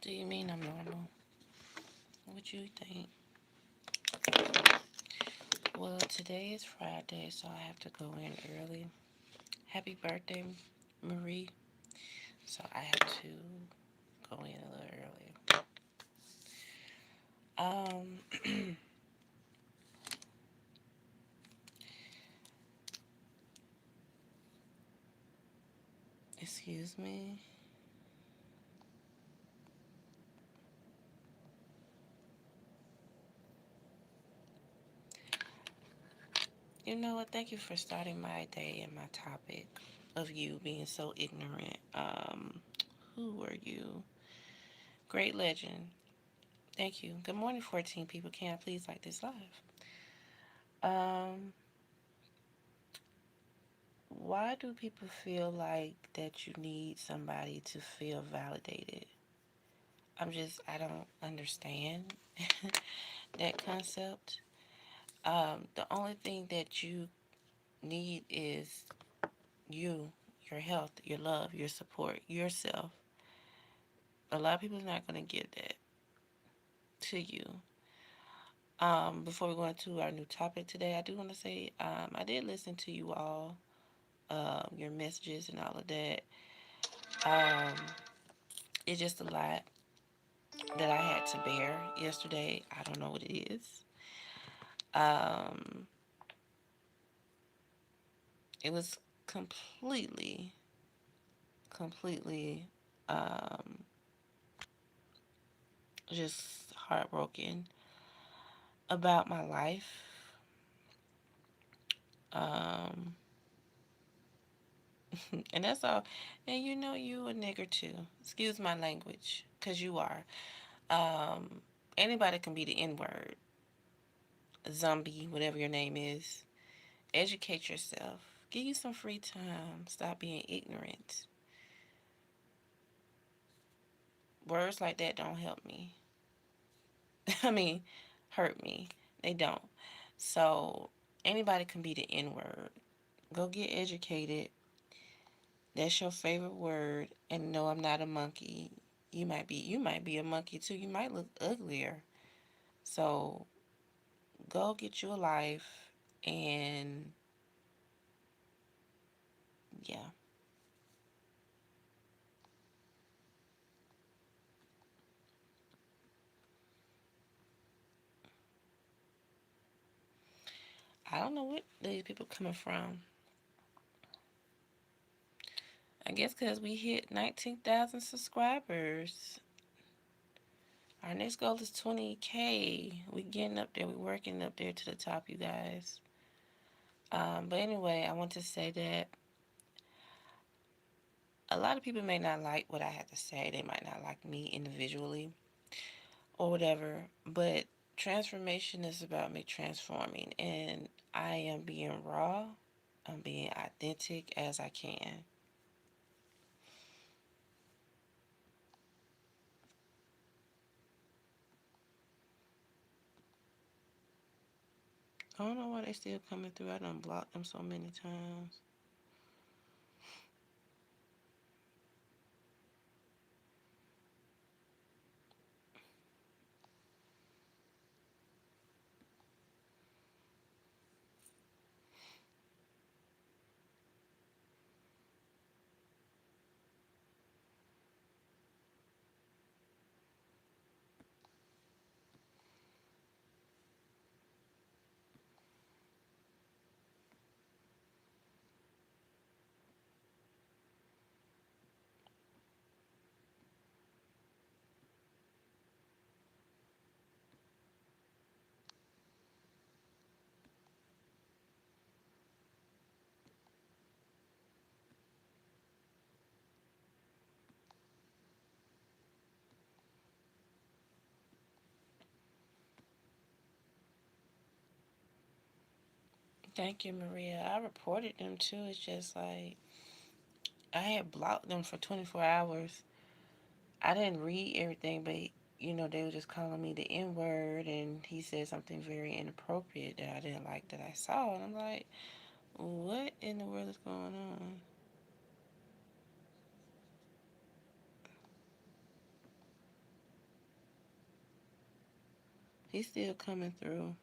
Do you mean I'm normal? What you think? Well, today is Friday, so I have to go in early. Happy birthday, Marie. So I have to go in a little early. Excuse me. You know what? Thank you for starting my day and my topic of you being so ignorant. Who are you? Great legend. Thank you. Good morning, 14 people. Can I please like this live? Um, why do people feel like that you need somebody to feel validated? I don't understand that concept. The only thing that you need is you, your health, your love, your support, yourself. A lot of people are not going to give that to you. Before we go into our new topic today, I do want to say I did listen to you all, your messages and all of that. Um, it's just a lot that I had to bear yesterday. I don't know what it is. Um, it was completely, um, just heartbroken about my life. Um, and that's all. And you know, you a nigger too. Excuse my language, because you are. Um, Anybody can be the N word, zombie, whatever your name is. Educate yourself. Give you some free time. Stop being ignorant. Words like that don't help me. I mean, hurt me. They don't. So, anybody can be the N word. Go get educated. That's your favorite word. And no, I'm not a monkey. You might be a monkey too. You might look uglier. So, go get you a life and yeah. I don't know what these people coming from. I guess because we hit 19,000 subscribers. Our next goal is 20K. We getting up there. We working up there to the top, you guys. But anyway, I want to say that a lot of people may not like what I have to say. They might not like me individually or whatever. But transformation is about me transforming. And I am being raw. I'm being authentic as I can. I don't know why they still coming through. I done blocked them so many times. Thank you, Maria. I reported them too. It's just like I had blocked them for 24 hours. I didn't read everything, but they were just calling me the N word, and he said something very inappropriate that I didn't like that I saw, and I'm like, what in the world is going on? He's still coming through.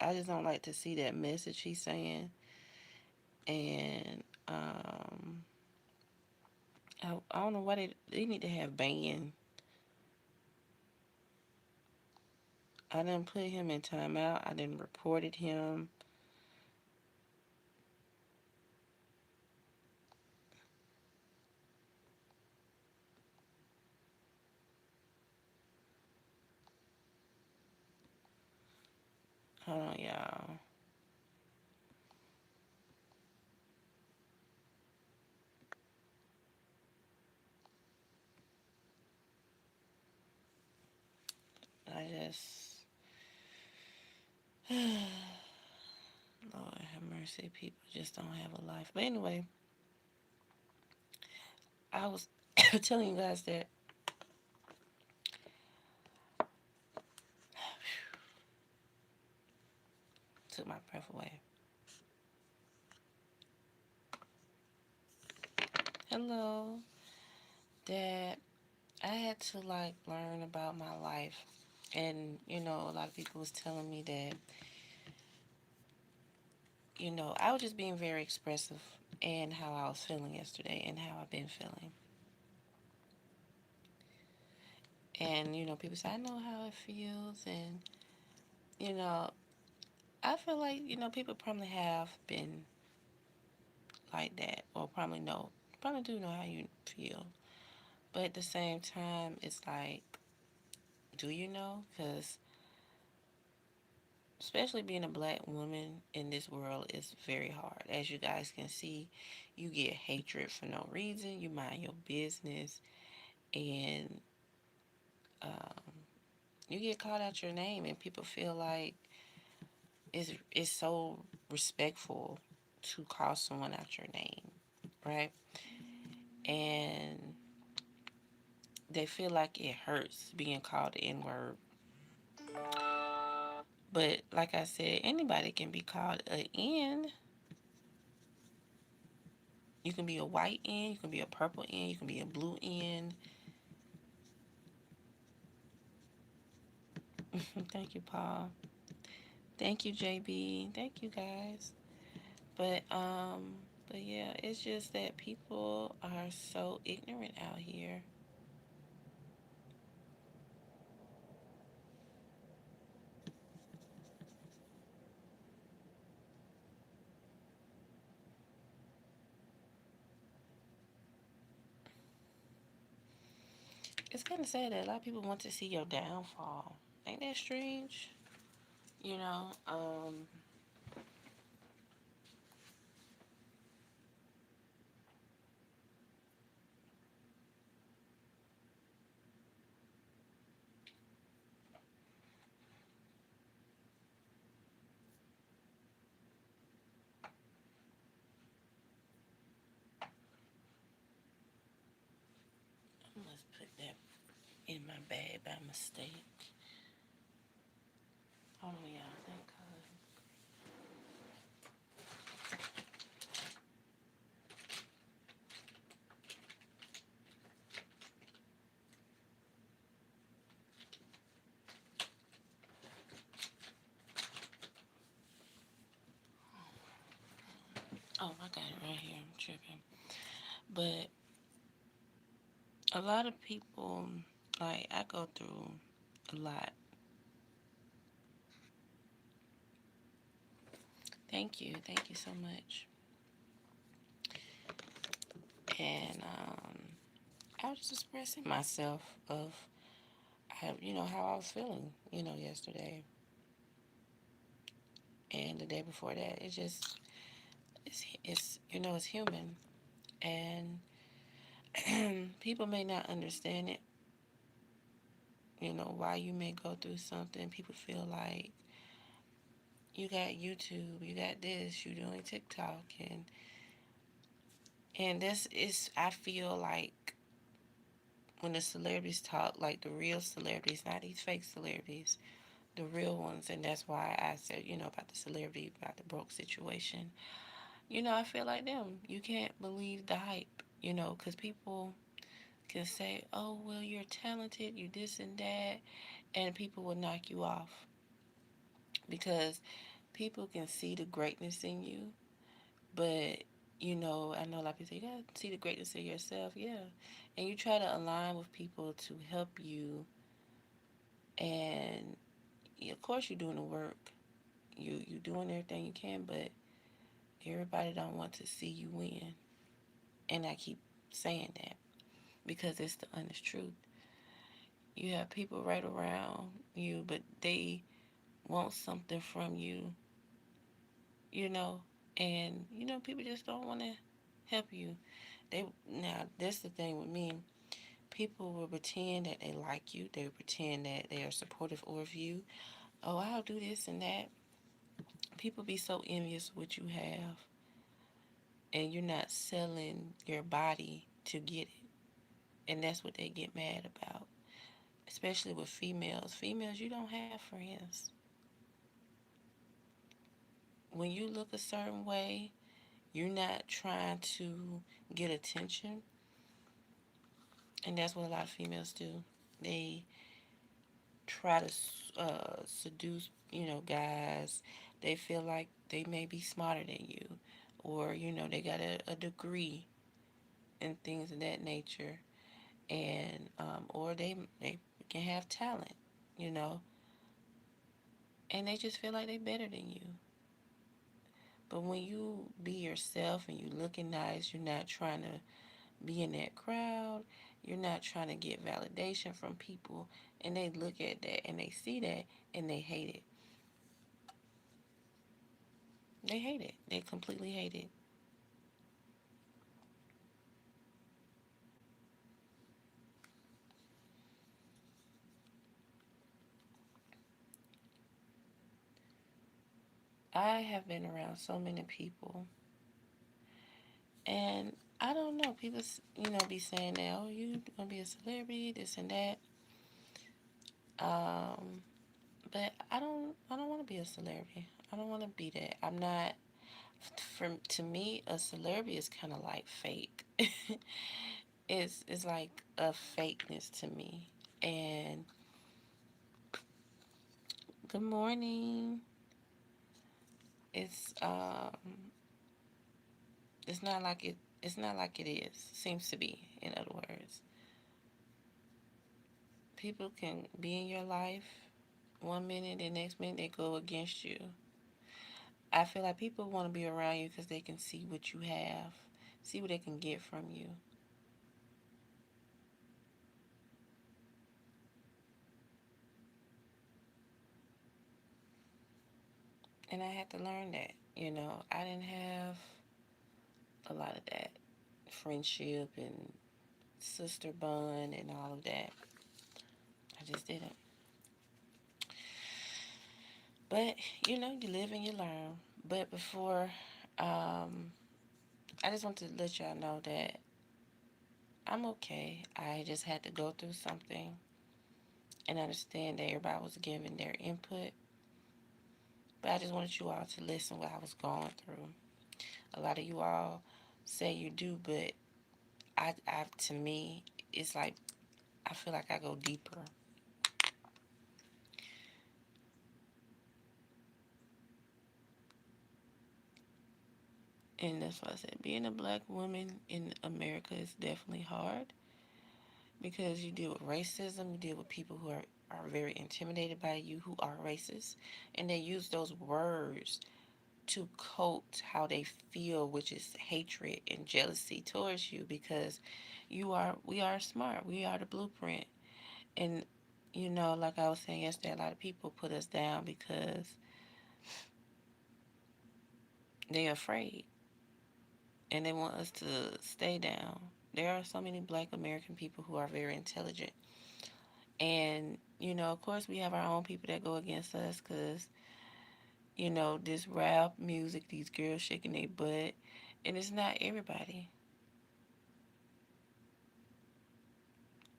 I just don't like to see that message he's saying. And I don't know why they need to have ban. I didn't put him in timeout. I didn't reported him. Hold on, y'all. I just Lord have mercy. People just don't have a life. But anyway, I was telling you guys that took my breath away. Hello. That I had to like learn about my life. And a lot of people was telling me that, I was just being very expressive in how I was feeling yesterday and how I've been feeling. And, people say, I know how it feels. And, you know, I feel like, people probably have been like that or probably do know how you feel. But at the same time, it's like, do you know? Because especially being a black woman in this world is very hard. As you guys can see, you get hatred for no reason. You mind your business, and um, you get called out your name, and people feel like it's so respectful to call someone out your name, right? And they feel like it hurts being called the N word. But like I said, anybody can be called a N. You can be a white N, you can be a purple N, you can be a blue N. Thank you, Paul. Thank you, JB. Thank you, guys. But yeah, it's just that people are so ignorant out here. It's kind of sad that a lot of people want to see your downfall. Ain't that strange? You know, I must put that in my bag by mistake. Hold on, y'all. Thank God. Oh, I got it right here. I'm tripping. But a lot of people, like, I go through a lot. Thank you. Thank you so much. And I was just expressing myself of how I was feeling, yesterday and the day before that. It's human, and people may not understand it. Why you may go through something. People feel like you got YouTube, you got this, you doing TikTok, and this is. I feel like when the celebrities talk, like the real celebrities, not these fake celebrities, the real ones, and that's why I said, about the celebrity, about the broke situation. I feel like them. You can't believe the hype, because people can say, oh, well, you're talented, you this and that, and people will knock you off because people can see the greatness in you. But I know a lot of people say you gotta see the greatness in yourself. Yeah, and you try to align with people to help you, and of course you're doing the work. You doing everything you can, but everybody don't want to see you win. And I keep saying that because it's the honest truth. You have people right around you, but they want something from you, you know, and people just don't want to help you. Now that's the thing with me. People will pretend that they like you. They will pretend that they are supportive of you. Oh, I'll do this and that. People be so envious of what you have, and you're not selling your body to get it. And that's what they get mad about, especially with females. Females, you don't have friends. When you look a certain way, you're not trying to get attention, and that's what a lot of females do. They try to seduce, guys. They feel like they may be smarter than you, or they got a degree and things of that nature, and or they can have talent, you know, and they just feel like they better than you. But when you be yourself and you looking nice, you're not trying to be in that crowd. You're not trying to get validation from people, and they look at that and they see that and they hate it. They hate it. They completely hate it. I have been around so many people, and I don't know. People, be saying that, oh, you gonna be a celebrity, this and that. Um, but I don't want to be a celebrity. I don't want to be that. I'm not. To me, a celebrity is kind of like fake. It's like a fakeness to me. And good morning. It's it's not like it. It's not like it is. Seems to be. In other words, people can be in your life one minute, the next minute they go against you. I feel like people want to be around you because they can see what you have, see what they can get from you. And I had to learn that. I didn't have a lot of that friendship and sister bond and all of that. I just didn't. But you live and you learn. But before, I just want to let y'all know that I'm okay. I just had to go through something and understand that everybody was giving their input. But I just wanted you all to listen what I was going through. A lot of you all say you do, but to me, it's like I feel like I go deeper. And that's why I said being a black woman in America is definitely hard because you deal with racism, you deal with people who are very intimidated by you, who are racist, and they use those words to coat how they feel, which is hatred and jealousy towards you because we are smart, we are the blueprint. And like I was saying yesterday, a lot of people put us down because they're afraid and they want us to stay down. There are so many black American people who are very intelligent. And, of course, we have our own people that go against us because, this rap music, these girls shaking their butt. And it's not everybody.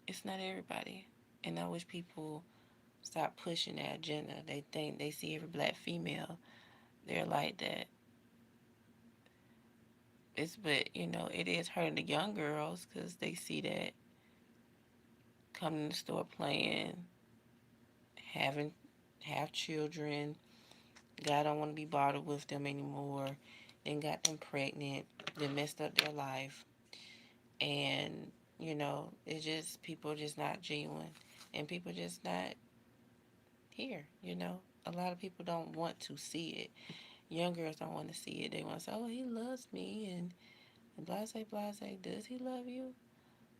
It's not everybody. And I wish people stop pushing that agenda. They think they see every black female, they're like that. But it is hurting the young girls because they see that coming to the store playing having have children. God don't want to be bothered with them anymore. Then got them pregnant. Then messed up their life. And it's just people just not genuine, and people just not here. A lot of people don't want to see it. Young girls don't want to see it. They want to say, "Oh, he loves me," and blase blase. Does he love you,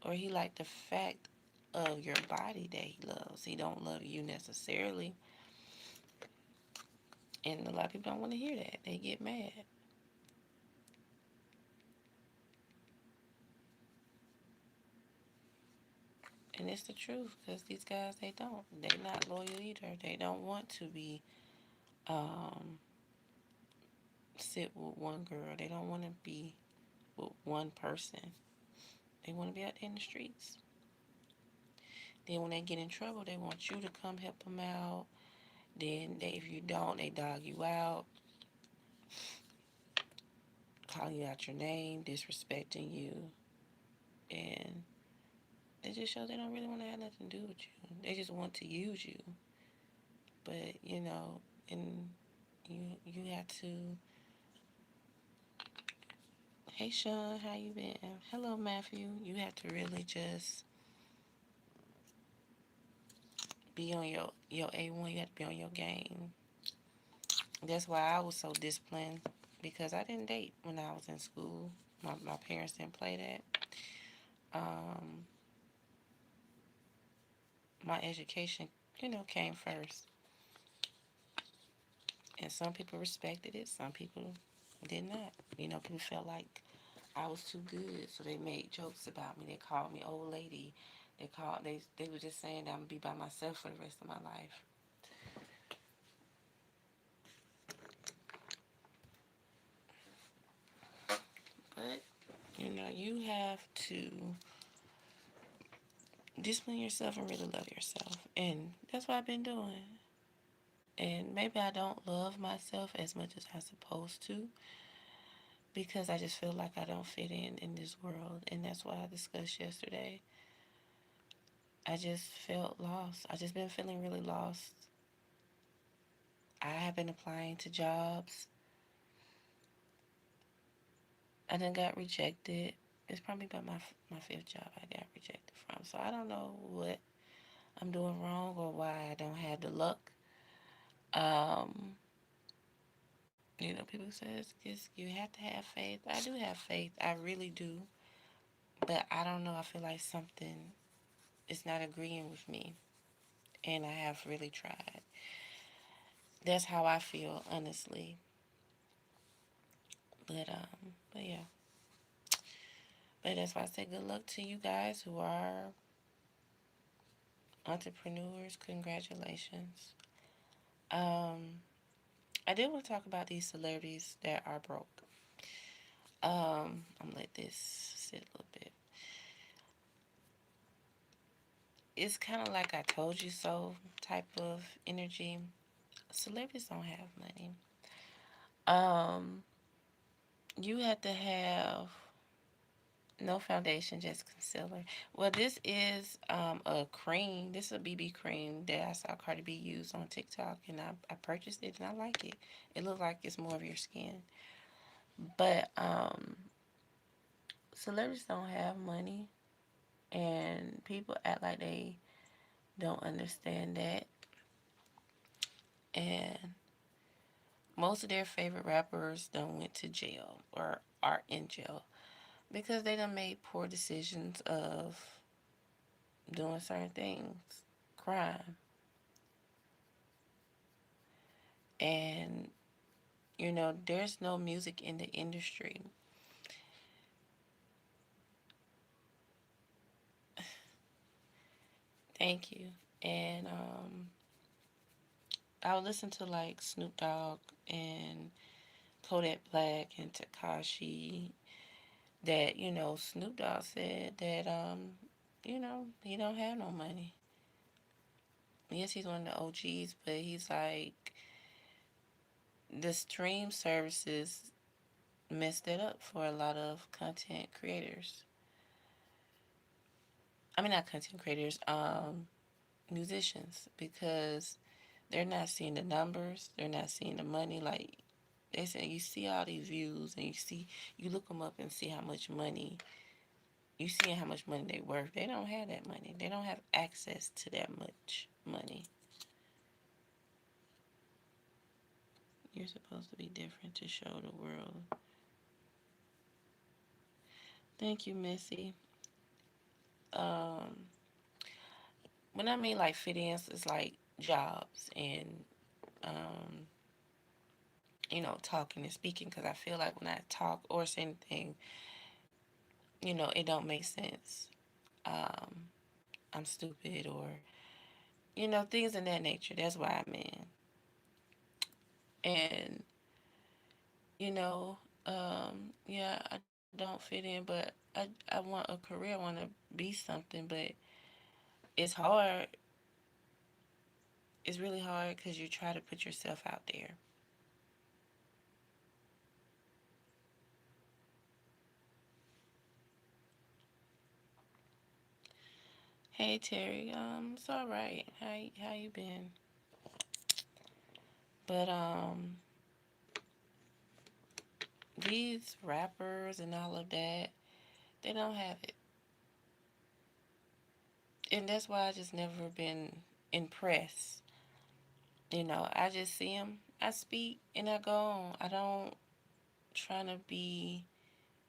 or he like the fact of your body that he loves? He don't love you necessarily, and a lot of people don't want to hear that. They get mad, and it's the truth because these guys they not loyal either. They don't want to be um sit with one girl. They don't want to be with one person. They want to be out there in the streets. Then when they get in trouble, they want you to come help them out. Then if you don't, they dog you out, calling you out your name, disrespecting you, and it just shows they don't really want to have nothing to do with you. They just want to use you. But and you have to. Hey Sean, how you been? Hello Matthew. You have to really just be on your A1. You have to be on your game. That's why I was so disciplined, because I didn't date when I was in school. My parents didn't play that. Um, my education, came first. And some people respected it, some people did not. People felt like I was too good, so they made jokes about me. They called me old lady. They were just saying that I'm gonna be by myself for the rest of my life. But you have to discipline yourself and really love yourself. And that's what I've been doing. And maybe I don't love myself as much as I'm supposed to, because I just feel like I don't fit in this world. And that's what I discussed yesterday. I just felt lost. I just been feeling really lost. I have been applying to jobs. I done got rejected. It's probably about my fifth job I got rejected from. So I don't know what I'm doing wrong or why I don't have the luck. Um, people say you have to have faith. I do have faith. I really do. But I don't know. I feel like something is not agreeing with me. And I have really tried. That's how I feel, honestly. But yeah. But that's why I say good luck to you guys who are entrepreneurs. Congratulations. Um, I did want to talk about these celebrities that are broke. I'm gonna let this sit a little bit. It's kind of like I told you so type of energy. Celebrities don't have money. Um, you have to have no foundation, just concealer. Well, this is a cream. This is a BB cream that I saw Cardi B use on TikTok, and I purchased it and I like it. It looks like it's more of your skin. But celebrities don't have money, and people act like they don't understand that. And most of their favorite rappers done went to jail or are in jail because they done made poor decisions of doing certain things, crime. And, there's no music in the industry. Thank you. And I would listen to like Snoop Dogg and Kodak Black and Takashi, that, Snoop Dogg said that, he don't have no money. Yes, he's one of the OGs, but he's like, the stream services messed it up for a lot of content creators. I mean, not content creators, musicians, because They're not seeing the numbers. They're not seeing the money. Like they say, you see all these views, and you look them up and see how much money you see how much money they worth. They don't have that money. They don't have access to that much money. You're supposed to be different to show the world. Thank you, Missy. Um, when I mean like fit ins, it's like jobs and um, talking and speaking. Because I feel like when I talk or say anything, it don't make sense. Um, I'm stupid or things in that nature. That's why I'm in. And you know, yeah, I don't fit in, but I want a career. I want to be something, but it's hard. It's really hard because you try to put yourself out there. Hey Terry, it's all right. How you been? But these rappers and all of that, they don't have it, and that's why I just never been impressed. I just see them. I speak and I go on. I don't try to be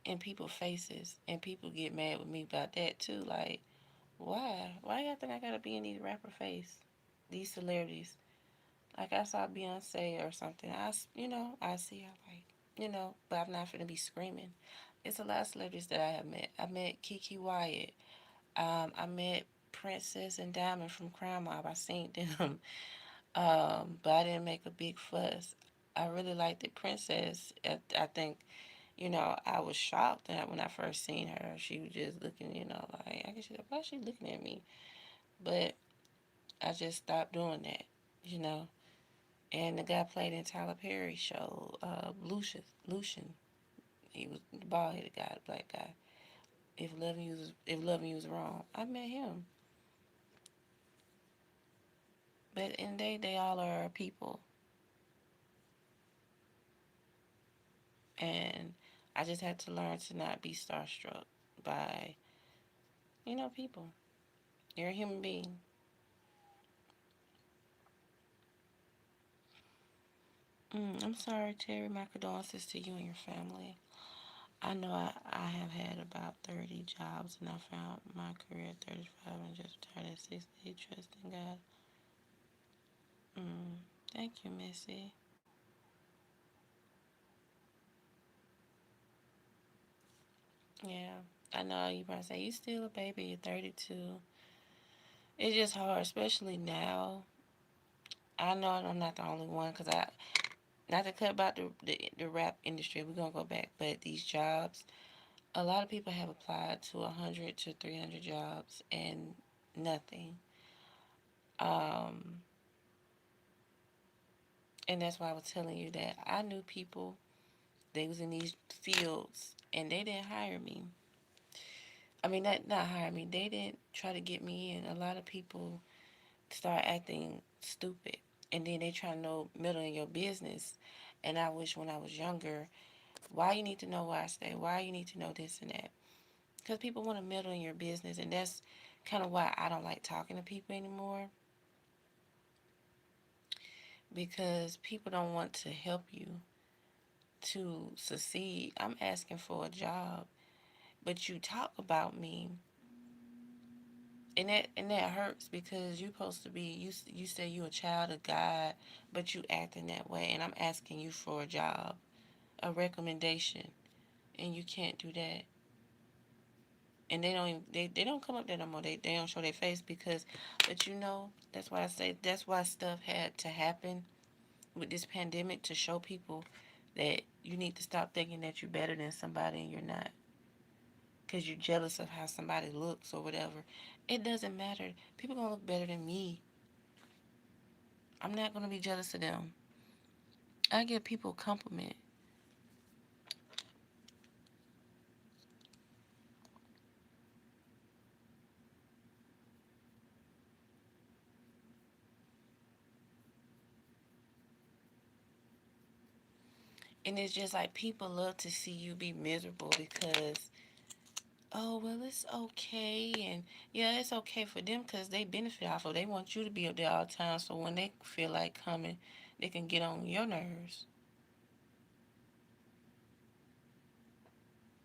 in people's faces, and people get mad with me about that too. Like, why? Why y'all think I gotta be in these rapper face? These celebrities. Like I saw Beyonce or something. I see her like, but I'm not gonna be screaming. It's a lot of celebrities that I have met. I met Kiki Wyatt. I met Princess and Diamond from Crime Mob. I seen them. But I didn't make a big fuss. I really liked the Princess. I think, I was shocked that when I first seen her. She was just looking, like, I guess she's like, why is she looking at me? But I just stopped doing that, you know. And the guy played in Tyler Perry's show, Lucian. He was the bald headed guy, the black guy. If loving you was wrong, I met him. But in they all are people, and I just had to learn to not be starstruck by people. You're a human being. I'm sorry, Terry. My condolences to you and your family. I know I have had about 30 jobs, and I found my career at 35 and just retired at 60, trusting God. Mm, thank you, Missy. Yeah, I know you probably say you still a baby. You're 32. It's just hard, especially now. I know I'm not the only one because not to cut about the rap industry. We're gonna go back, but these jobs, a lot of people have applied to 100 to 300 jobs and nothing. Um, and that's why I was telling you that I knew people. They was in these fields and they didn't hire me. I mean, not hire me. They didn't try to get me in. A lot of people start acting stupid, and then they try to know middle in your business. And I wish when I was younger, why you need to know where I stay? Why you need to know this and that? Because people want to meddle in your business, and that's kind of why I don't like talking to people anymore. Because people don't want to help you to succeed. I'm asking for a job, but you talk about me, and that hurts because you're supposed to be you say you a child of God, but you acting that way, and I'm asking you for a job, a recommendation, and you can't do that. And they don't even, they don't come up there no more. They don't show their face because, but that's why I say that's why stuff had to happen with this pandemic to show people that you need to stop thinking that you're better than somebody and you're not because you're jealous of how somebody looks or whatever. It doesn't matter. People gonna look better than me. I'm not gonna be jealous of them. I give people compliment. And it's just like people love to see you be miserable because, oh, well, it's okay. And yeah, it's okay for them because they benefit off of it. They want you to be up there all the time. So when they feel like coming, they can get on your nerves.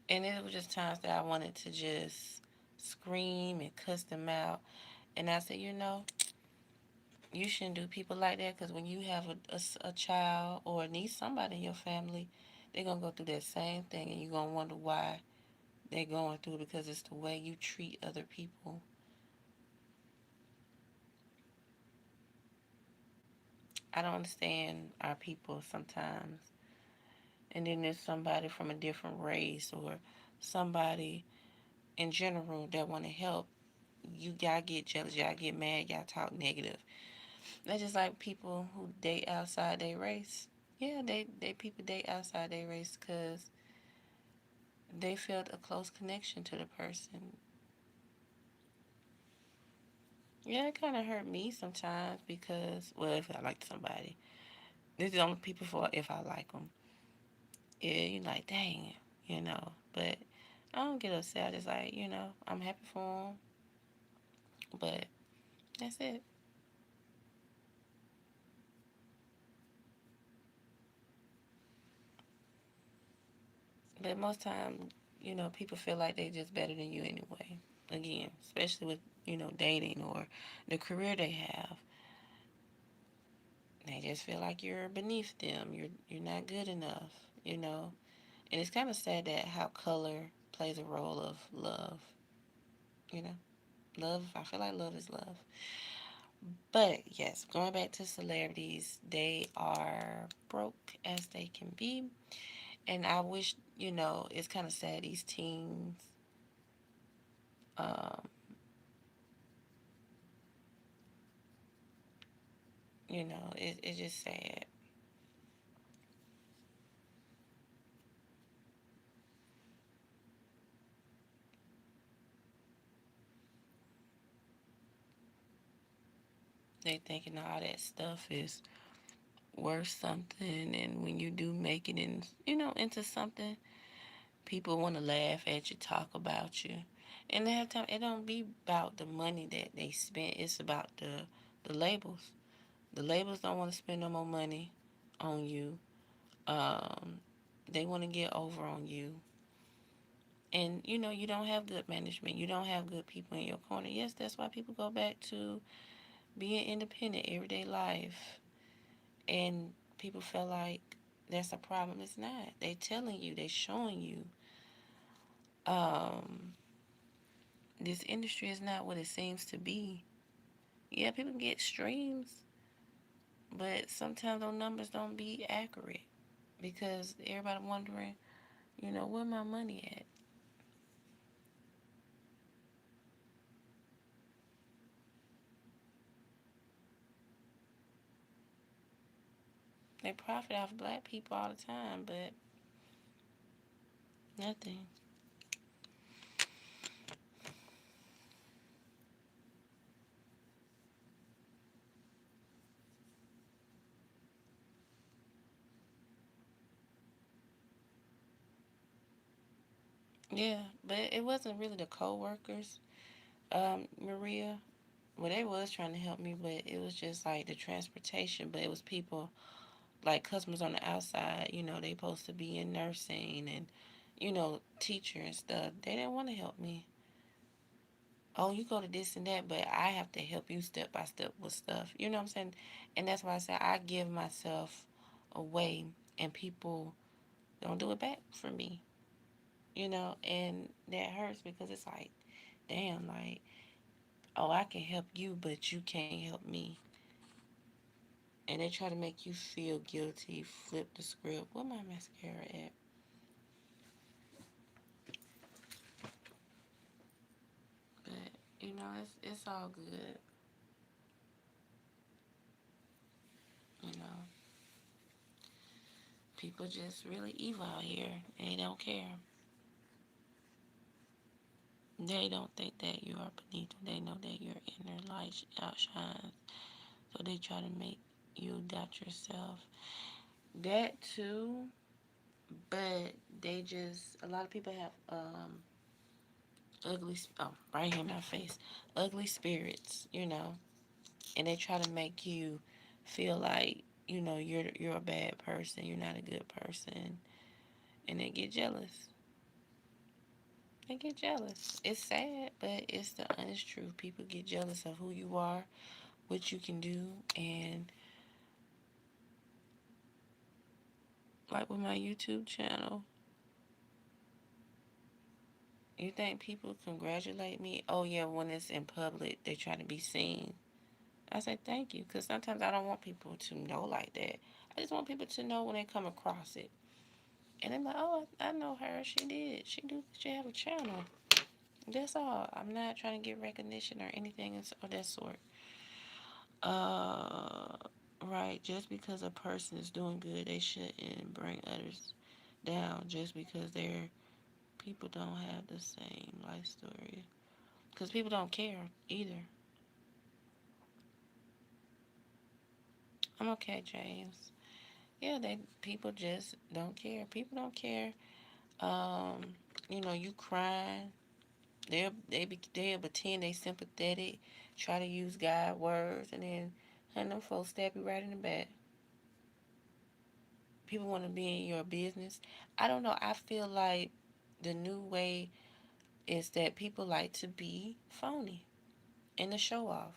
And it was just times that I wanted to just scream and cuss them out. And I said, you shouldn't do people like that because when you have a child or need somebody in your family, they're going to go through that same thing and you're going to wonder why they're going through it because it's the way you treat other people. I don't understand our people sometimes. And then there's somebody from a different race or somebody in general that want to help. Y'all get jealous, y'all get mad, y'all talk negative. That's just like people who date outside their race. Yeah, they people date outside their race because they felt a close connection to the person. Yeah, it kind of hurt me sometimes because, well, if I like somebody, this is only people for if I like them. Yeah, you're like, dang, But I don't get upset. I just like, I'm happy for them, but that's it. But most time, people feel like they just better than you anyway. Again, especially with dating or the career they have, they just feel like you're beneath them. You're not good enough. And it's kind of sad that how color plays a role of love. You know, love. I feel like love is love. But yes, going back to celebrities, they are broke as they can be. And I wish, it's kind of sad these teens, um, it's just sad. They thinking all that stuff is worth something. And when you do make it into something, people want to laugh at you, talk about you. And they have time, it don't be about the money that they spent. It's about the labels. The labels don't want to spend no more money on you. Um, they want to get over on you. And you don't have good management. You don't have good people in your corner. Yes, that's why people go back to being independent, everyday life. And people feel like that's a problem. It's not. They telling you, they showing you. Um, this industry is not what it seems to be. Yeah, people get streams, but sometimes those numbers don't be accurate because everybody wondering, where my money at? They profit off black people all the time, but nothing. Yeah, but it wasn't really the co-workers, Maria. Well, they was trying to help me, but it was just like the transportation. But it was people like customers on the outside. They supposed to be in nursing and teacher and stuff. They didn't want to help me. Oh, you go to this and that, but I have to help you step by step with stuff. You know what I'm saying? And that's why I say I give myself away, and people don't do it back for me. And that hurts because it's like, damn, like, oh, I can help you, but you can't help me. And they try to make you feel guilty, flip the script. Where my mascara at? But it's all good. You know, people just really evil out here. They don't care. They don't think that you are beneath them. They know that your inner light outshines. So they try to make you doubt yourself. That too. but they just, a lot of people have ugly, oh, right here in my face, ugly spirits, and they try to make you feel like, you're a bad person, you're not a good person, and they get jealous. They get jealous. It's sad, but it's the honest truth. People get jealous of who you are, what you can do, and like with my YouTube channel, you think people congratulate me? Oh yeah, when it's in public, they try to be seen. I say thank you, because sometimes I don't want people to know like that. I just want people to know when they come across it. And they're like, oh, I know her. She did. She have a channel. That's all. I'm not trying to get recognition or anything of that sort. Uh, right. Just because a person is doing good, they shouldn't bring others down just because their people don't have the same life story. Because people don't care either. I'm okay, James. Yeah, people just don't care. People don't care. Um, you crying. They'll pretend they sympathetic, try to use God words, and then them folks stab you right in the back. People want to be in your business. I don't know. I feel like the new way is that people like to be phony and to show off,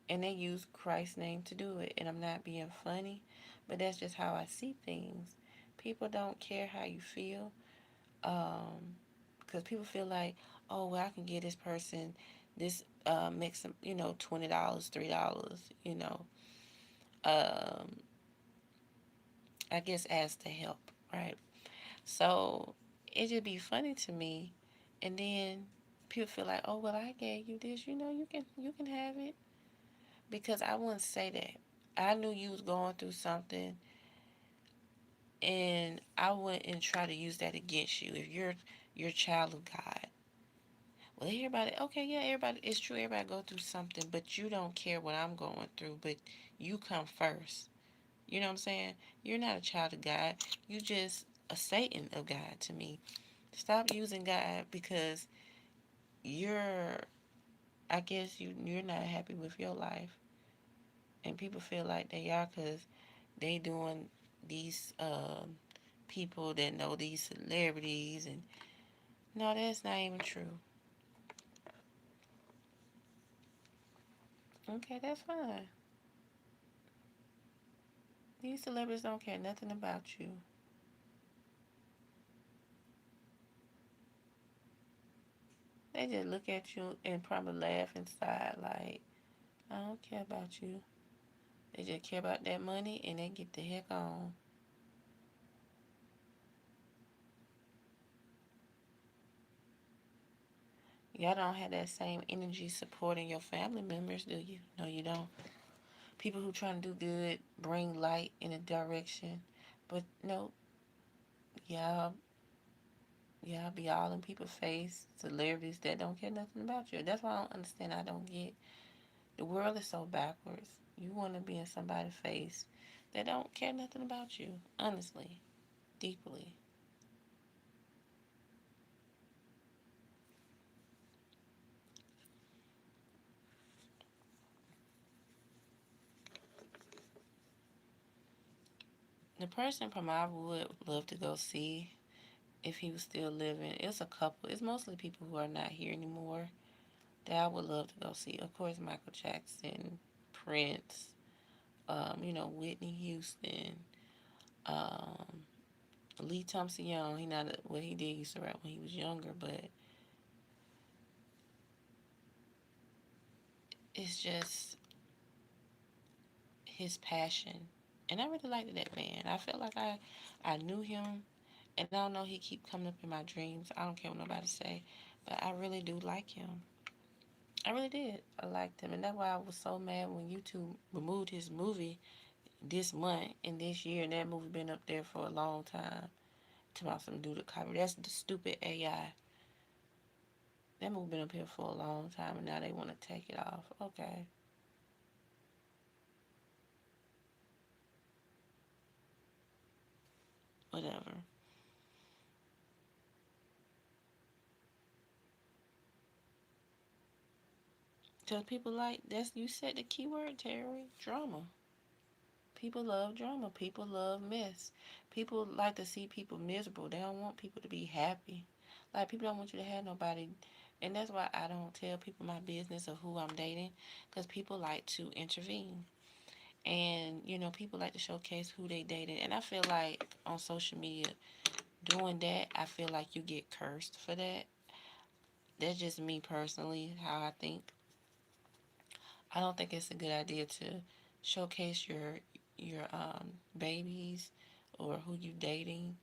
and they use Christ's name to do it. And I'm not being funny, but that's just how I see things. People don't care how you feel, because people feel like, oh well, I can get this person this mix of $20, $3, um, I guess as to help, right? So it just be funny to me, and then people feel like, oh well, I gave you this, you can have it, because I wouldn't say that. I knew you was going through something, and I wouldn't try to use that against you. If you're a child of God, well, everybody, okay, yeah, everybody, it's true, everybody go through something, but you don't care what I'm going through, but you come first. You know what I'm saying? You're not a child of God. You just a Satan of God to me. Stop using God because you're, I guess you're not happy with your life, and people feel like they are because they doing these people that know these celebrities, and no, that's not even true. Okay, that's fine. These celebrities don't care nothing about you. They just look at you and probably laugh inside like, I don't care about you. They just care about that money and they get the heck on. Y'all don't have that same energy supporting your family members, do you? No, you don't. People who trying to do good bring light in a direction. But no, y'all, y'all be all in people's face. Celebrities that don't care nothing about you. That's why I don't understand. I don't get. The world is so backwards. You want to be in somebody's face that don't care nothing about you. Honestly, deeply. The person from I would love to go see if he was still living. It's a couple. It's mostly people who are not here anymore that I would love to go see. Of course, Michael Jackson, Prince, Whitney Houston, um, Lee Thompson Young. He not what he did used to rap when he was younger, but it's just his passion, and I really liked that man. I felt like I knew him, and I don't know, he keep coming up in my dreams. I don't care what nobody say, but I really do like him. I really did. I liked him, and that's why I was so mad when YouTube removed his movie this month and this year, and that movie been up there for a long time. To about some do the copy. That's the stupid AI. That movie been up here for a long time, and now they want to take it off. Okay. whatever. Because people like, that's, you said the keyword, Terry, drama. People love drama. People love mess. People like to see people miserable. They don't want people to be happy. Like, people don't want you to have nobody. And that's why I don't tell people my business of who I'm dating. Because people like to intervene. And, people like to showcase who they dated. And I feel like on social media, doing that, I feel like you get cursed for that. That's just me personally, how I think. I don't think it's a good idea to showcase your babies or who you dating,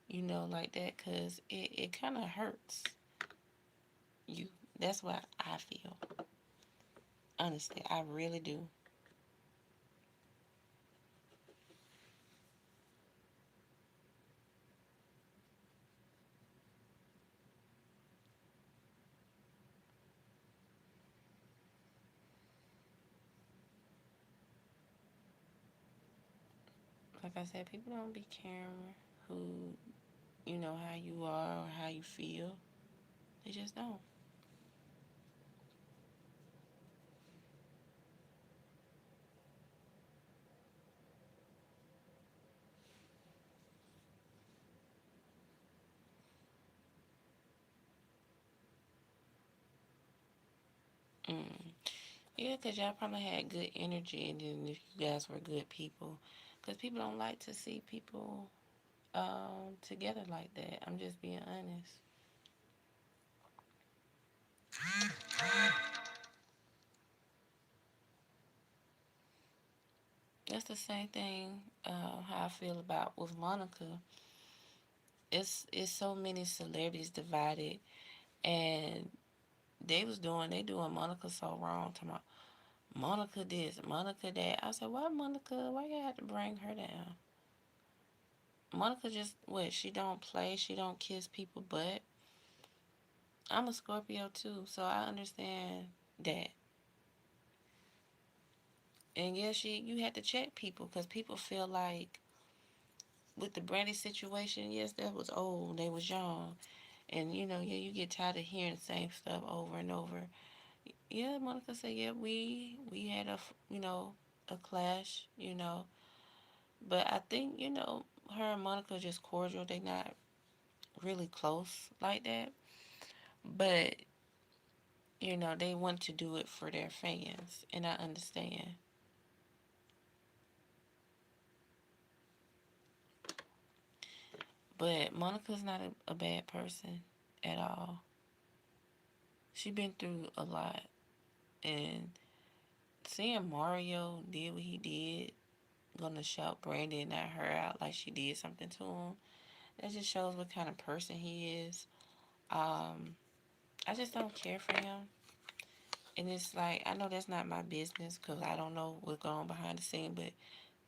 like that, because it kind of hurts you. That's what I feel. Honestly, I really do. Like I said, people don't be caring who, how you are or how you feel. They just don't. Mm. Yeah, because y'all probably had good energy, and then if you guys were good people. Because people don't like to see people together like that. I'm just being honest. That's the same thing how I feel about with Monica. It's so many celebrities divided, and they doing Monica so wrong. To my Monica this, Monica that. I said, why Monica? Why you have to bring her down? Monica just what? She don't play. She don't kiss people. But I'm a Scorpio too, so I understand that. And yeah, you had to check people because people feel like with the Brandy situation, yes, that was old. They was young. And yeah, you get tired of hearing the same stuff over and over. Yeah, Monica said, yeah, we had a clash, but I think her and Monica are just cordial. They not really close like that, but they want to do it for their fans, and I understand. But Monica's not a bad person at all. She been through a lot, and seeing Mario did what he did, gonna shout Brandy and not her out like she did something to him. That just shows what kind of person he is. Um, I just don't care for him. And it's like, I know that's not my business because I don't know what's going on behind the scene, but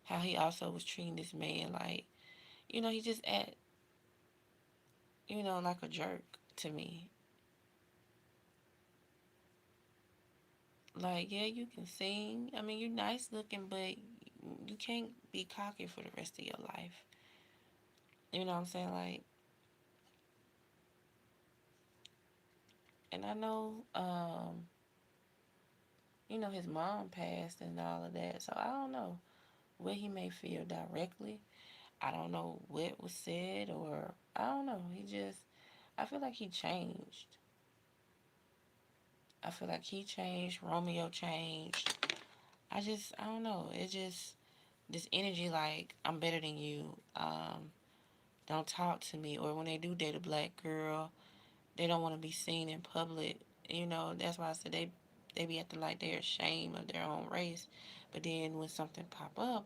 how he also was treating this man like, he just act, like a jerk to me. Like, yeah, you can sing. I mean, you're nice looking, but you can't be cocky for the rest of your life. You know what I'm saying? Like, and I know, his mom passed and all of that. So I don't know what he may feel directly. I don't know what was said, or I don't know. I feel like he changed. I feel like he changed. Romeo changed. I don't know. It just, this energy like, I'm better than you. Don't talk to me. Or when they do date a black girl, they don't want to be seen in public. That's why I said they be acting like they're ashamed of their own race. But then when something pop up,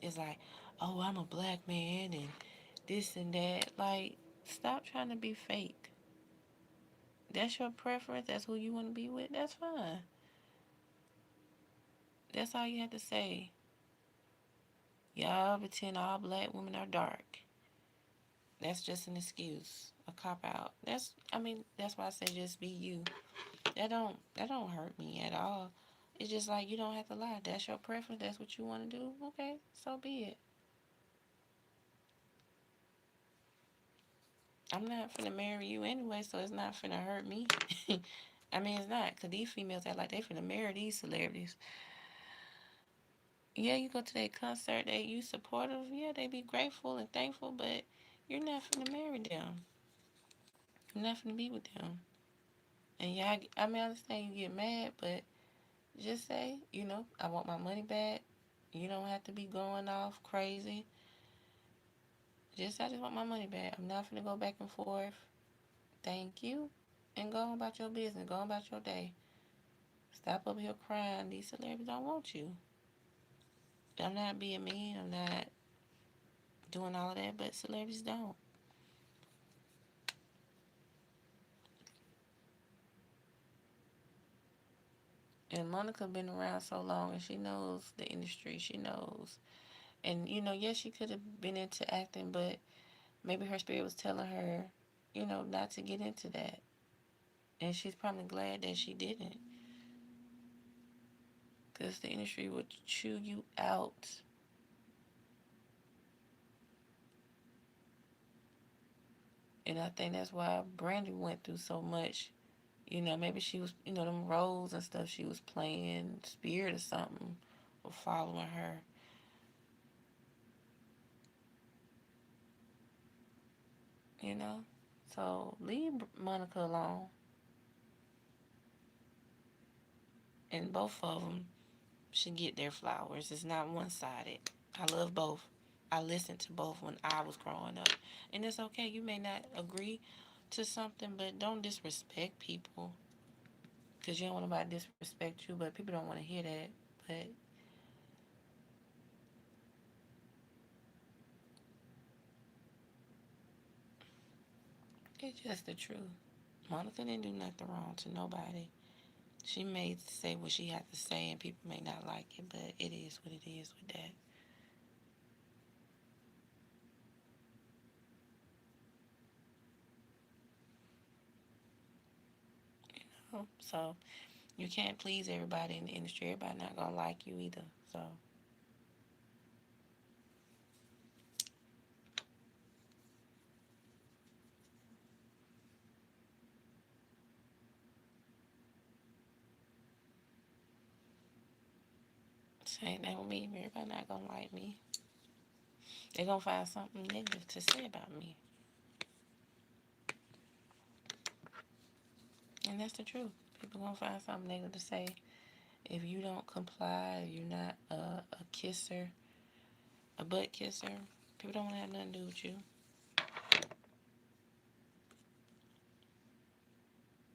it's like, oh, I'm a black man and this and that. Like, stop trying to be fake. That's your preference. That's who you want to be with. That's fine. That's all you have to say. Y'all pretend all black women are dark. That's just an excuse, a cop out. That's why I say just be you. That don't hurt me at all. It's just like you don't have to lie. That's your preference. That's what you want to do. Okay, so be it. I'm not finna marry you anyway, so it's not finna hurt me. I mean, it's not, because these females act like they finna marry these celebrities. Yeah, you go to their concert, you supportive, yeah, they be grateful and thankful, but you're not finna marry them. You're not finna be with them. And yeah, I mean, I understand you get mad, but just say, I want my money back. You don't have to be going off crazy. I just want my money back. I'm not finna go back and forth. Thank you. And go on about your business. Go on about your day. Stop up here crying. These celebrities don't want you. I'm not being mean. I'm not doing all of that, but celebrities don't. And Monica been around so long, and she knows the industry. She knows. And, yes, she could have been into acting, but maybe her spirit was telling her, not to get into that. And she's probably glad that she didn't. Because the industry would chew you out. And I think that's why Brandy went through so much. Maybe she was, them roles and stuff she was playing, spirit or something, were following her. You know? So leave Monica alone. And both of them should get their flowers. It's not one sided. I love both. I listened to both when I was growing up. And it's okay. You may not agree to something, but don't disrespect people. Because you don't want nobody to disrespect you, but people don't want to hear that. But it's just the truth. Monica didn't do nothing wrong to nobody. She may say what she had to say, and people may not like it, but it is what it is with that. So you can't please everybody in the industry. Everybody not gonna like you either. So same thing with me. Everybody not gonna like me. They're gonna find something negative to say about me, and that's the truth. People gonna find something negative to say if you don't comply. If you're not a kisser, a butt kisser. People don't want to have nothing to do with you,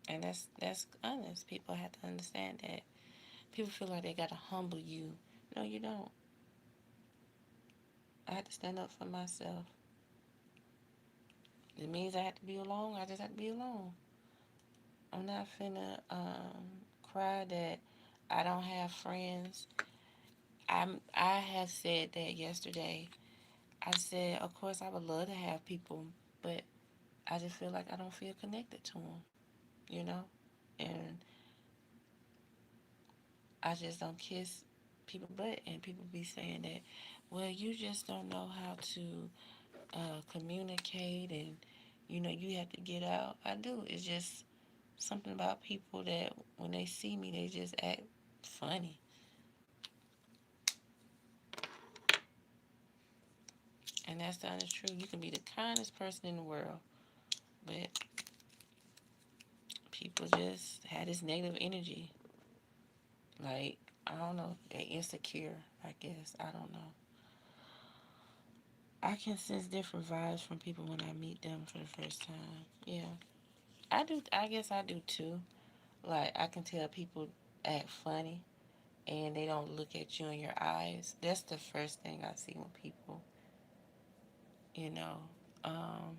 and that's honest. People have to understand that. People feel like they gotta humble you. No, you don't. I had to stand up for myself. It means I have to be alone. I just have to be alone. I'm not finna cry that I don't have friends. I have said that yesterday. I said, of course, I would love to have people, but I just feel like I don't feel connected to them, you know? And I just don't kiss people butt, and people be saying that, well, you just don't know how to communicate, and you have to get out. I do. It's just something about people that when they see me, they just act funny. And that's the honest truth. You can be the kindest person in the world, but people just had this negative energy. Like, I don't know, they insecure, I guess. I don't know. I can sense different vibes from people when I meet them for the first time. Yeah. I do. I guess I do too. Like, I can tell people act funny and they don't look at you in your eyes. That's the first thing I see when people, you know, um,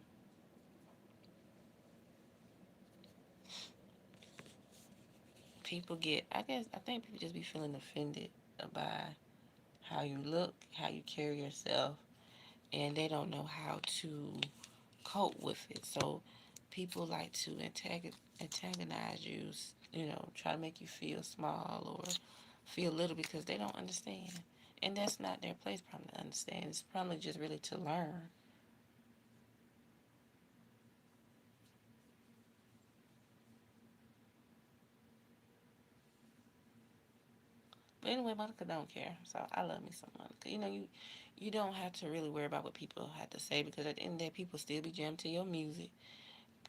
people get, I think people just be feeling offended by how you look, how you carry yourself, and they don't know how to cope with it. So people like to antagonize you, try to make you feel small or feel little because they don't understand. And that's not their place probably to understand. It's probably just really to learn. anyway, Monica don't care. So I love me some Monica. You don't have to really worry about what people have to say, because at the end of the day, people still be jamming to your music.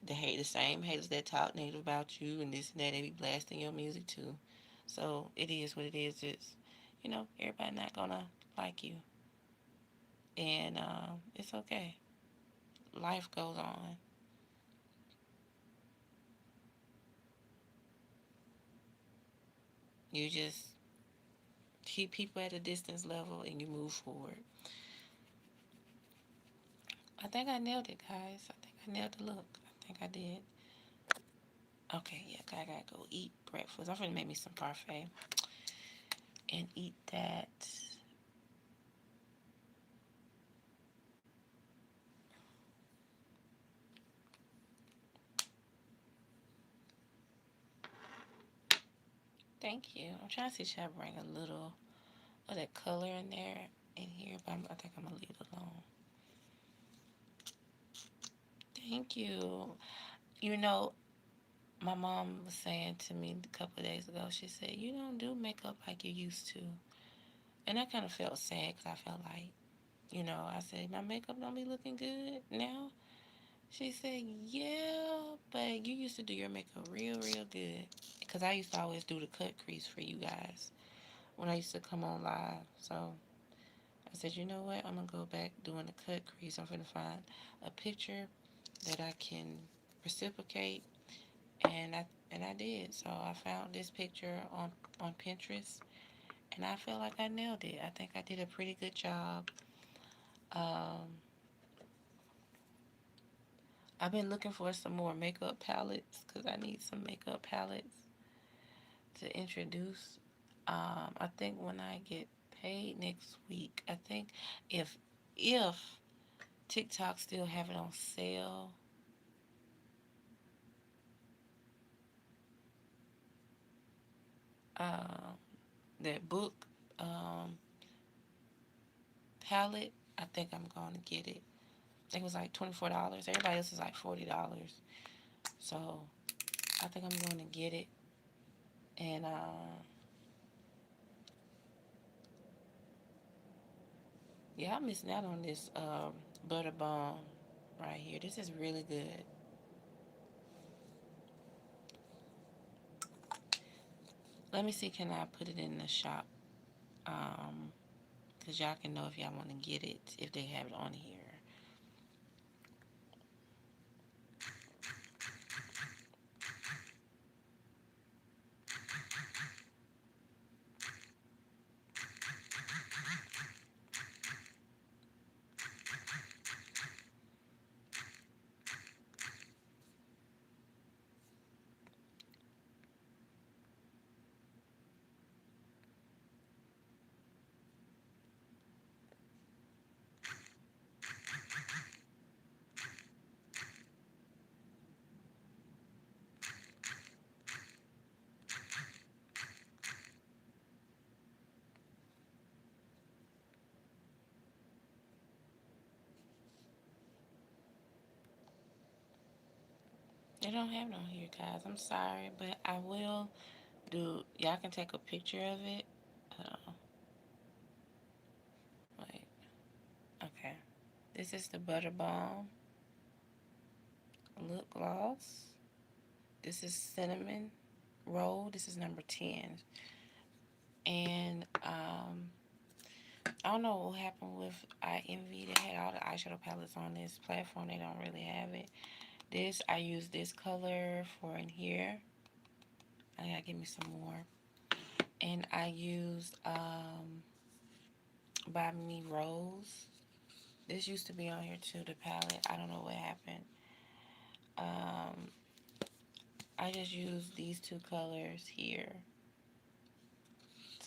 The same haters that talk negative about you and this and that, they be blasting your music too. So it is what it is. It's, everybody not gonna like you, and it's okay. Life goes on. You just keep people at a distance level and you move forward. I think I nailed it, guys. I think I nailed the look. I think I did. Okay, yeah, I gotta go eat breakfast. I'm gonna make me some parfait and eat that. Thank you. I'm trying to see, should I bring a little of that color in there in here, but I think I'm gonna leave it alone. Thank you. You know, my mom was saying to me a couple of days ago, she said, "You don't do makeup like you used to." And I kind of felt sad because I felt like, I said, "My makeup don't be looking good now." She said, "Yeah, but you used to do your makeup real, real good." Because I used to always do the cut crease for you guys when I used to come on live. So I said, "You know what? I'm going to go back doing the cut crease. I'm going to find a picture that I can reciprocate." And I did. So I found this picture on Pinterest, and I feel like I nailed it. I think I did a pretty good job. Um, I've been looking for some more makeup palettes because I need some makeup palettes to introduce. I think when I get paid next week, I think if TikTok still have it on sale, um, that book um, palette, I think I'm going to get it. I think it was like $24. Everybody else is like $40. So I think I'm going to get it. And yeah, I'm missing out on this butter bomb right here. This is really good. Let me see, can I put it in the shop? Um, Cause y'all can know if y'all want to get it, if they have it on here. They don't have it on here, guys. I'm sorry, but I will do. Y'all can take a picture of it. Uh, wait. Okay. This is the Butter Balm lip gloss. This is cinnamon roll. This is number 10. And I don't know what happened with iEnvy. They had all the eyeshadow palettes on this platform. They don't really have it. This, I use this color for in here. I gotta give me some more. And I used By Me Rose. This used to be on here too, the palette. I don't know what happened. Um, I just used these two colors here.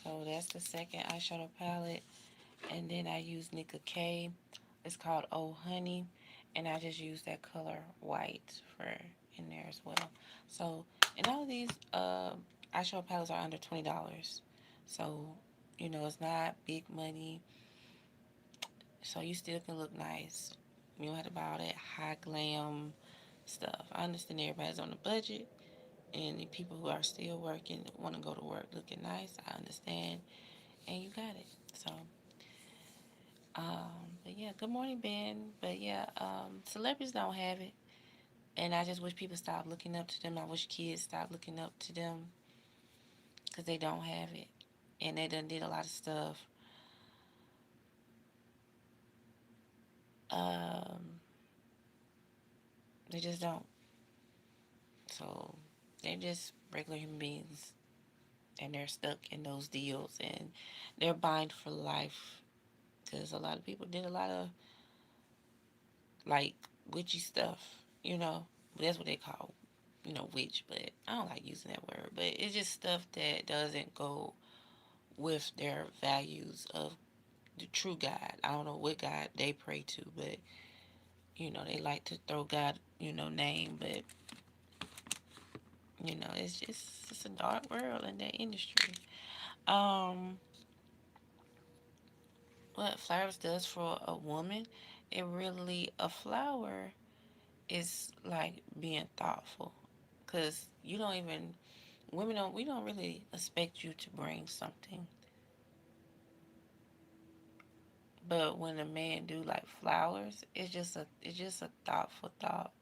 So that's the second eyeshadow palette. And then I use Nicka K. It's called Oh Honey. And I just use that color white for in there as well. So, and all of these eyeshadow palettes are under $20. So, it's not big money. So you still can look nice. You don't have to buy all that high glam stuff. I understand everybody's on a budget And the people who are still working want to go to work looking nice. I understand, and you got it. So, but yeah, good morning, Ben. But yeah, celebrities don't have it, and I just wish people stop looking up to them. I wish kids stop looking up to them because they don't have it, and they done did a lot of stuff. Um, they just don't. So they're just regular human beings, and they're stuck in those deals, and they're bind for life because a lot of people did a lot of like witchy stuff, you know. That's what they call, witch. But I don't like using that word. But it's just stuff that doesn't go with their values of the true God. I don't know what God they pray to, but they like to throw God, name. But it's a dark world in that industry. Um, what flowers does for a woman, it really a flower is like being thoughtful, because you don't even women don't we don't really expect you to bring something, but when a man do like flowers, it's just a thoughtful thought.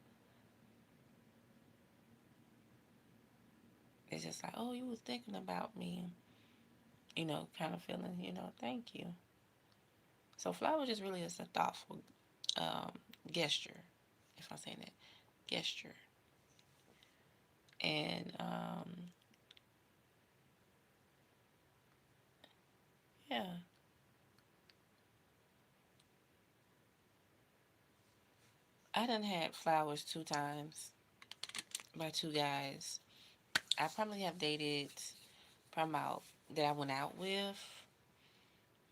It's just like, oh, you was thinking about me, kind of feeling, thank you. So flowers just really is a thoughtful um, gesture, if I'm saying that, gesture. And yeah, I done had flowers 2 times by 2 guys. I probably have dated from out that I went out with.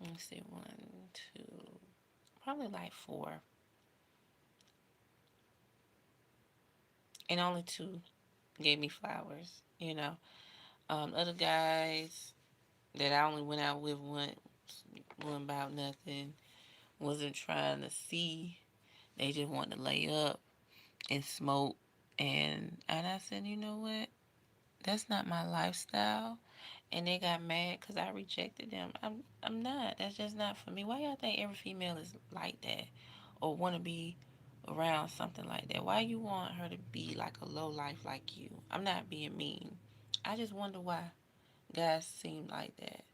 Let me see, one, two, probably like four, and only two gave me flowers. Other guys that I only went out with wasn't about nothing. Wasn't trying to see. They just wanted to lay up and smoke. And I said, you know what? That's not my lifestyle. And they got mad because I rejected them. I'm not. That's just not for me. Why y'all think every female is like that, or want to be around something like that? Why you want her to be like a low life like you? I'm not being mean. I just wonder why guys seem like that.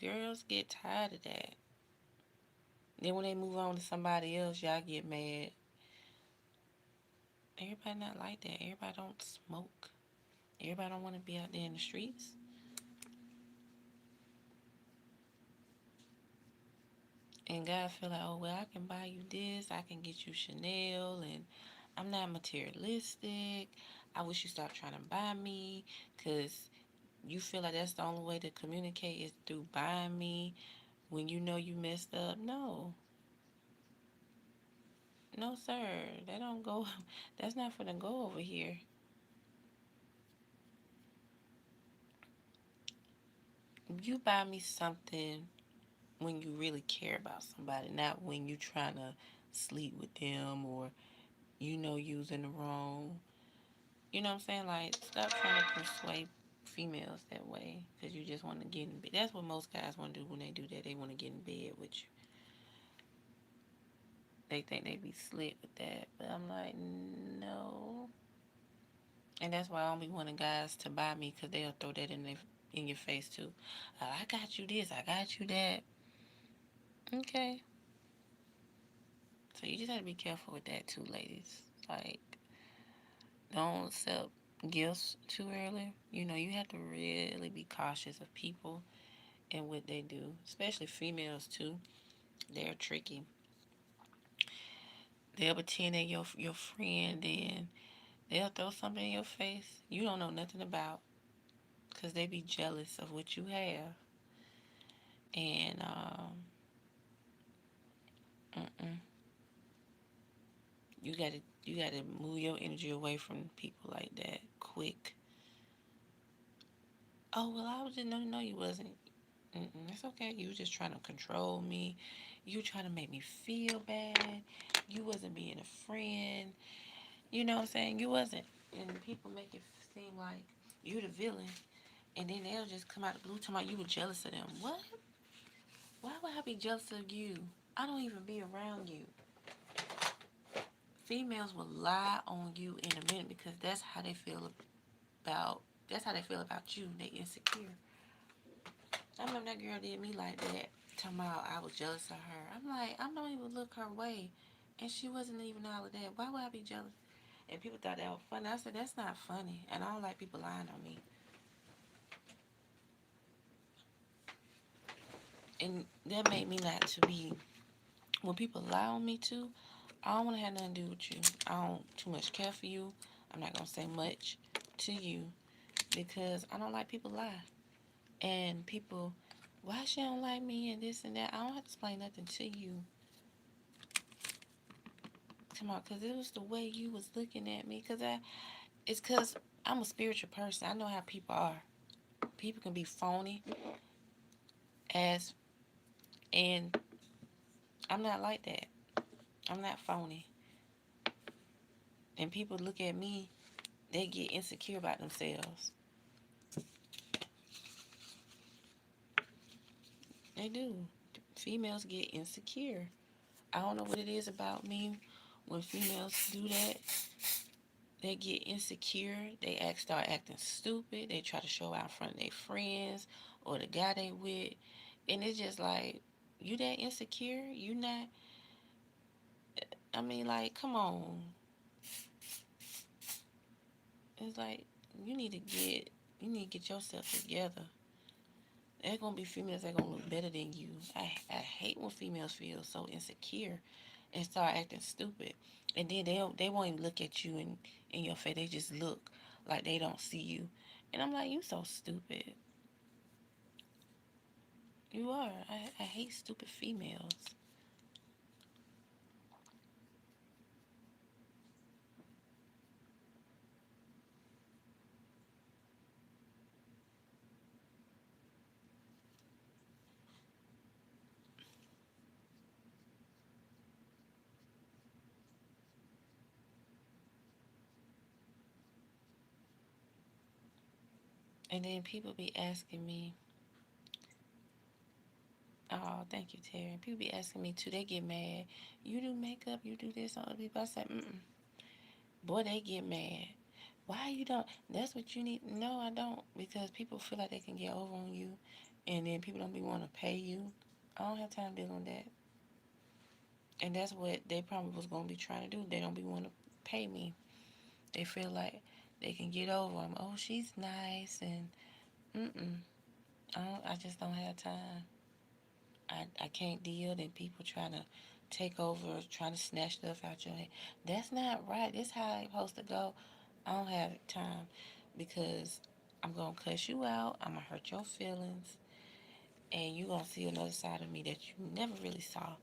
Girls get tired of that. Then when they move on to somebody else, y'all get mad. Everybody not like that. Everybody don't smoke. Everybody don't want to be out there in the streets. And God feel like, oh, well, I can buy you this. I can get you Chanel. And I'm not materialistic. I wish you stop trying to buy me. Because you feel like that's the only way to communicate is through buying me when you know you messed up. No. No, sir. That don't go. That's not for the go over here. You buy me something when you really care about somebody, not when you trying to sleep with them or using the wrong. You know what I'm saying? Like, stop trying to persuade females that way because you just want to get in bed. That's what most guys want to do when they do that. They want to get in bed with you. They think they be slick with that, but I'm like, no. And that's why I only want the guys to buy me because they'll throw that in your face too. I got you this, I got you that. Okay. So you just have to be careful with that too, ladies. Like, don't accept gifts too early. You have to really be cautious of people and what they do, especially females too. They're tricky. They'll pretend they're your friend, and they'll throw something in your face you don't know nothing about, because they be jealous of what you have. And mm-mm. you gotta move your energy away from people like that quick. Oh, well, I was just no, you wasn't. Mm-mm, it's okay. You was just trying to control me. You trying to make me feel bad. You wasn't being a friend. You know what I'm saying? You wasn't. And people make it seem like you the villain, and then they'll just come out of the blue talking about you were jealous of them. What? Why would I be jealous of you? I don't even be around you. Females will lie on you in a minute because about that's how they feel about you. They insecure. I remember that girl did me like that. Talking about I was jealous of her. I'm like, I don't even look her way. And she wasn't even all of that. Why would I be jealous? And people thought that was funny. I said, that's not funny. And I don't like people lying on me. And that made me not to be, when people lie on me too, I don't want to have nothing to do with you. I don't too much care for you. I'm not going to say much to you because I don't like people lie. And people, why she don't like me and this and that. I don't have to explain nothing to you. Come on, because it was the way you was looking at me. It's because I'm a spiritual person. I know how people are. People can be phony as, and I'm not like that. I'm not phony. And people look at me, they get insecure about themselves. They do. Females get insecure. I don't know what it is about me when females do that. They get insecure. They start acting stupid. They try to show out in front of their friends or the guy they with. And it's just like, you that insecure? You not, I mean, like, come on. It's like, you need to get, you need to get yourself together. There's gonna be females that gonna look better than you. I hate when females feel so insecure and start acting stupid, and then they won't even look at you in your face. They just look like they don't see you, and I'm like, you so stupid. You are. I hate stupid females. And then people be asking me, oh, thank you, Terry. People be asking me too. They get mad. You do makeup. You do this on other people. I say, mm. Boy, they get mad. Why you don't? That's what you need. No, I don't. Because people feel like they can get over on you, and then people don't be want to pay you. I don't have time to deal with that. And that's what they probably was gonna be trying to do. They don't be want to pay me. They feel like they can get over them. Oh, she's nice, and mm. I just don't have time. I can't deal that people trying to take over, trying to snatch stuff out your hand. That's not right. This how it's supposed to go. I don't have time because I'm gonna cuss you out. I'm gonna hurt your feelings, and you gonna see another side of me that you never really saw.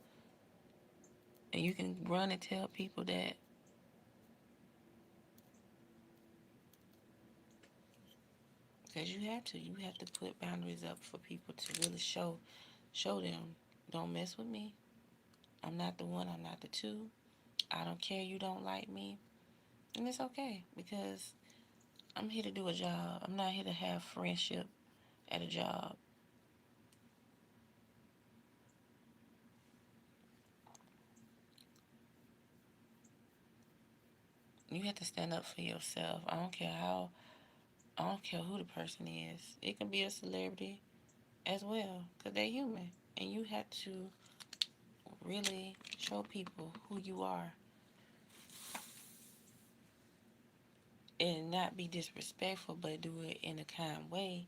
And you can run and tell people that because you have to. You have to put boundaries up for people to really show them. Don't mess with me. I'm not the one. I'm not the two. I don't care. You don't like me, and it's okay because I'm here to do a job. I'm not here to have friendship at a job. You have to stand up for yourself. I don't care who the person is. It can be a celebrity as well because they're human. And you have to really show people who you are and not be disrespectful, but do it in a kind way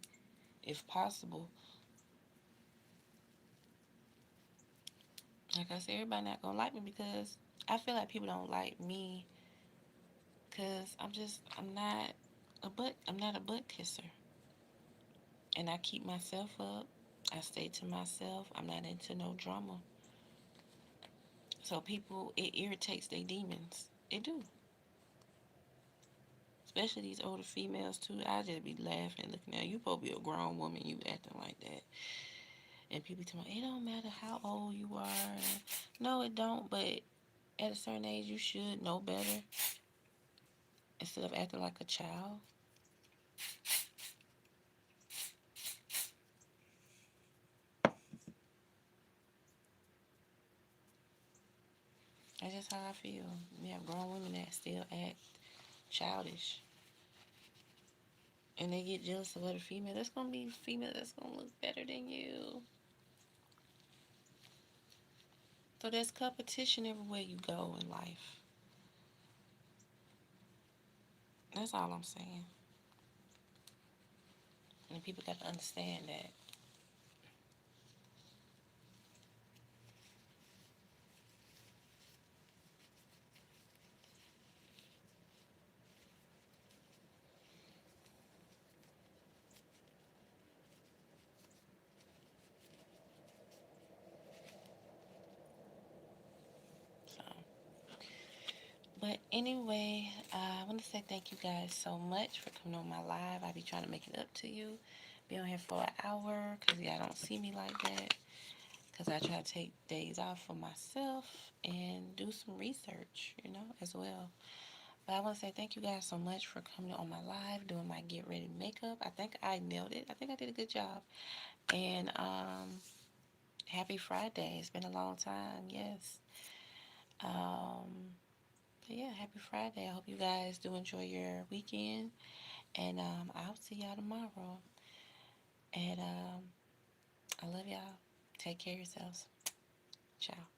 if possible. Like I said, everybody not going to like me because I feel like people don't like me because I'm not a butt kisser. And I keep myself up. I stay to myself. I'm not into no drama. So people, it irritates their demons. It do. Especially these older females too. I just be laughing and looking at you. Supposed to be a grown woman, you acting like that. And people tell me, it don't matter how old you are. No, it don't. But at a certain age, you should know better. instead of acting like a child. That's just how I feel. We have grown women that still act childish. And they get jealous of other female. There's gonna be female that's gonna look better than you. So there's competition everywhere you go in life. That's all I'm saying. And people got to understand that. So, but anyway, I want to say thank you guys so much for coming on my live. I be trying to make it up to you. Be on here for an hour because y'all don't see me like that. Because I try to take days off for myself and do some research, as well. But I want to say thank you guys so much for coming on my live, doing my get ready makeup. I think I nailed it. I think I did a good job. And happy Friday. It's been a long time. Yes. Um, but yeah, happy Friday. I hope you guys do enjoy your weekend. And I'll see y'all tomorrow. And I love y'all. Take care of yourselves. Ciao.